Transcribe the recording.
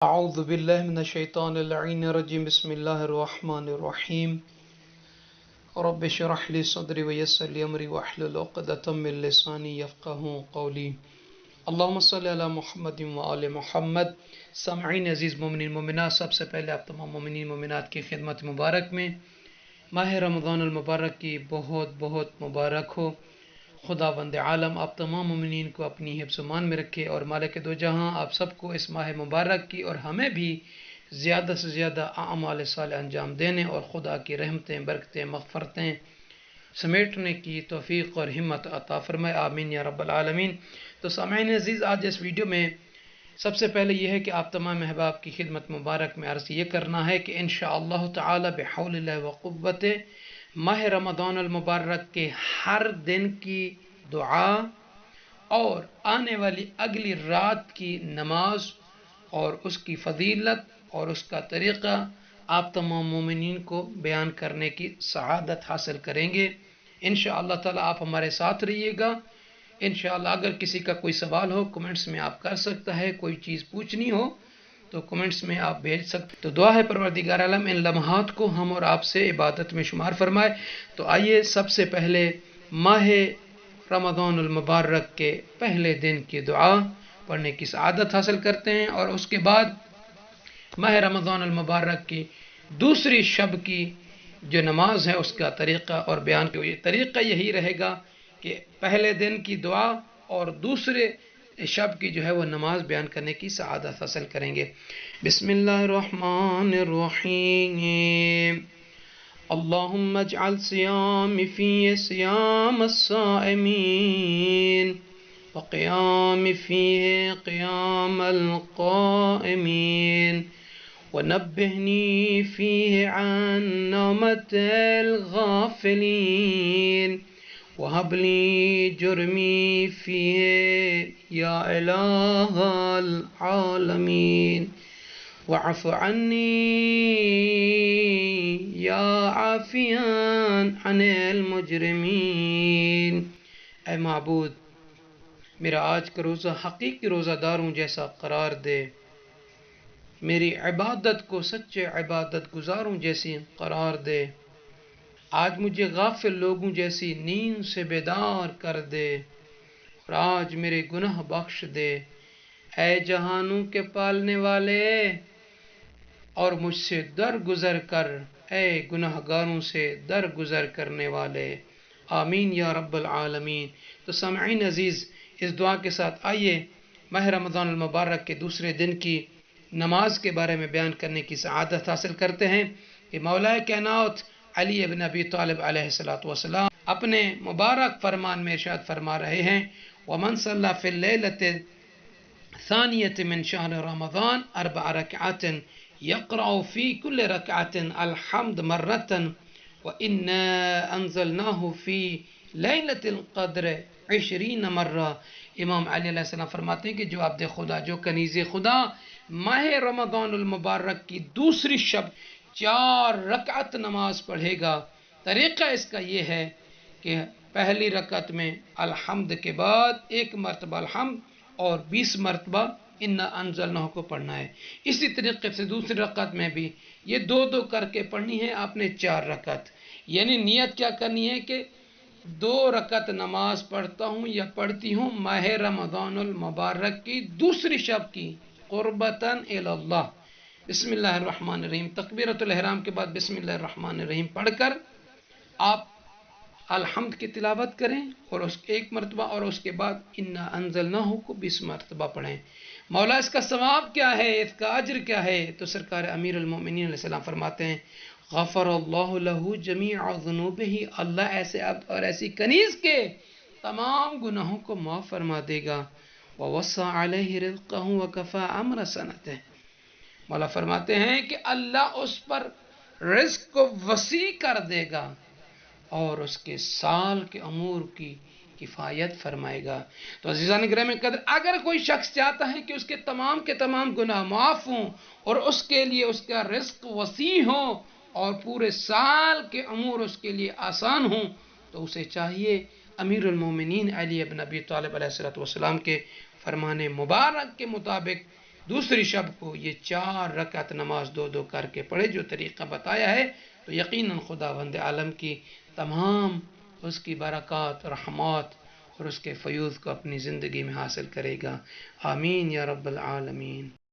اعوذ باللہ من الشیطان اللعین الرجیم بسم اللہ الرحمن الرحیم رب اشرح لی صدری ویسر لی امری واحلل عقدۃ من لسانی یفقہوا قولی اللہم صلی علی محمد وآل محمد۔ سامعین عزیز مومنین مومنات، سب سے پہلے آپ تمام مومنین مومنات کی خدمت مبارک میں ماہ رمضان المبارک کی بہت بہت مبارک ہو۔ خداوند عالم آپ تمام مومنین کو اپنی حفظ و امان میں رکھے اور مالک دو جہاں آپ سب کو اس ماہ مبارک کی اور ہمیں بھی زیادہ سے زیادہ اعمال صالح انجام دینے اور خدا کی رحمتیں برکتیں مغفرتیں سمیٹنے کی توفیق اور ہمت عطا فرمائے، آمین یا رب العالمین۔ تو سامعین عزیز، آج اس ویڈیو میں سب سے پہلے یہ ہے کہ آپ تمام احباب کی خدمت مبارک میں عرض یہ کرنا ہے کہ انشاءاللہ تعالی بحول اللہ وقوت ماہ رمضان المبارک کے ہر دن کی دعا اور آنے والی اگلی رات کی نماز اور اس کی فضیلت اور اس کا طریقہ آپ تمام مومنین کو بیان کرنے کی سعادت حاصل کریں گے انشاءاللہ تعالی۔ آپ ہمارے ساتھ رہیے گا انشاءاللہ۔ اگر کسی کا کوئی سوال ہو کمنٹس میں آپ کر سکتا ہے، کوئی چیز پوچھنی ہو تو کمنٹس میں آپ بھیج سکتے۔ تو دعا ہے پروردگار عالم ان لمحات کو ہم اور آپ سے عبادت میں شمار فرمائے۔ تو آئیے سب سے پہلے ماہ رمضان المبارک کے پہلے دن کی دعا پڑھنے کی سعادت حاصل کرتے ہیں، اور اس کے بعد ماہ رمضان المبارک کی دوسری شب کی جو نماز ہے اس کا طریقہ اور بیان کیا۔ طریقہ یہی رہے گا کہ پہلے دن کی دعا اور دوسرے شب کی جو ہے وہ نماز بیان کرنے کی سعادت حاصل کریں گے۔ بسم اللہ الرحمن الرحیم۔ اللہم اجعل صیامی فی صیام الصائمین وقیامی فی قیام القائمین ونبہنی فی عن نومت الغافلین وَهَبْ لِي جُرْمِي فِيهِ يَا إِلَٰهَ الْعَالَمِينَ وَاعْفُ عَنِّي يَا عَافِيًا عَنِ الْمُجْرِمِينَ۔ اے معبود، میرا آج کا روزہ حقیقی روزہ داروں جیسا قرار دے، میری عبادت کو سچے عبادت گزاروں جیسی قرار دے، آج مجھے غافل لوگوں جیسی نیند سے بیدار کر دے، اور آج میرے گناہ بخش دے۔ اے جہانوں کے پالنے والے، اور مجھ سے درگزر کر، اے گناہ گاروں سے درگزر کرنے والے، آمین یا رب العالمین۔ تو سامعین عزیز، اس دعا کے ساتھ آئیے ماہ رمضان المبارک کے دوسرے دن کی نماز کے بارے میں بیان کرنے کی سعادت حاصل کرتے ہیں کہ مولا کائنات علی ابن ابی طالب علیہ السلام اپنے مبارک فرمان میں ارشاد فرما رہے ہیں، وَمَنْ صَلَّى فِي اللَّيْلَةِ الثَّانِيَةِ مِنْ شَهْرِ رَمَضَانَ 4 رَكْعَاتٍ يَقْرَأُ فِي كُلِّ رَكْعَةٍ الْحَمْدَ مَرَّةً وَإِنَّا أَنزَلْنَاهُ فِي لَيْلَةِ الْقَدْرِ 20 مرہ۔ امام علی علیہ السلام فرماتے ہیں کہ جو عبد خدا، جو کنیز خدا ماہ رمضان المبارک کی دوسری شب 4 رکعت نماز پڑھے گا، طریقہ اس کا یہ ہے کہ پہلی رکعت میں الحمد کے بعد 1 مرتبہ الحمد اور 20 مرتبہ انا انزلناہ کو پڑھنا ہے۔ اسی طریقے سے دوسری رکعت میں بھی یہ 2 کر کے پڑھنی ہے آپ نے 4 رکعت، یعنی نیت کیا کرنی ہے کہ 2 رکعت نماز پڑھتا ہوں یا پڑھتی ہوں ماہ رمضان المبارک کی دوسری شب کی، قربتاً الی اللہ۔ بسم اللہ الرحمن الرحیم، تکبیرۃ الاحرام کے بعد بسم اللہ الرحمن الرحیم پڑھ کر آپ الحمد کی تلاوت کریں اور اس 1 مرتبہ، اور اس کے بعد انا انزلناہ کو 20 مرتبہ پڑھیں۔ مولا اس کا ثواب کیا ہے، اس کا اجر کیا ہے؟ تو سرکار امیر المومنین علیہ السلام فرماتے ہیں، غفر اللہ لہ جمیع ذنوبہ، اللہ ایسے عبد اور ایسی کنیز کے تمام گناہوں کو معاف فرما دے گا، ووسع علیہ رزقہ وکفی امر سنتہ، مولا فرماتے ہیں کہ اللہ اس پر رزق کو وسیع کر دے گا اور اس کے سال کے امور کی کفایت فرمائے گا۔ تو عزیزان گرامی قدر، اگر کوئی شخص چاہتا ہے کہ اس کے تمام گناہ معاف ہوں اور اس کے لیے اس کا رزق وسیع ہو اور پورے سال کے امور اس کے لیے آسان ہوں، تو اسے چاہیے امیر المومنین علی ابن ابی طالب علیہ السلام کے فرمان مبارک کے مطابق دوسری شب کو یہ 4 رکعت نماز 2 کر کے پڑھے جو طریقہ بتایا ہے، تو یقیناً خداوند عالم کی تمام اس کی برکات، رحمات اور اس کے فیوض کو اپنی زندگی میں حاصل کرے گا۔ آمین یا رب العالمین۔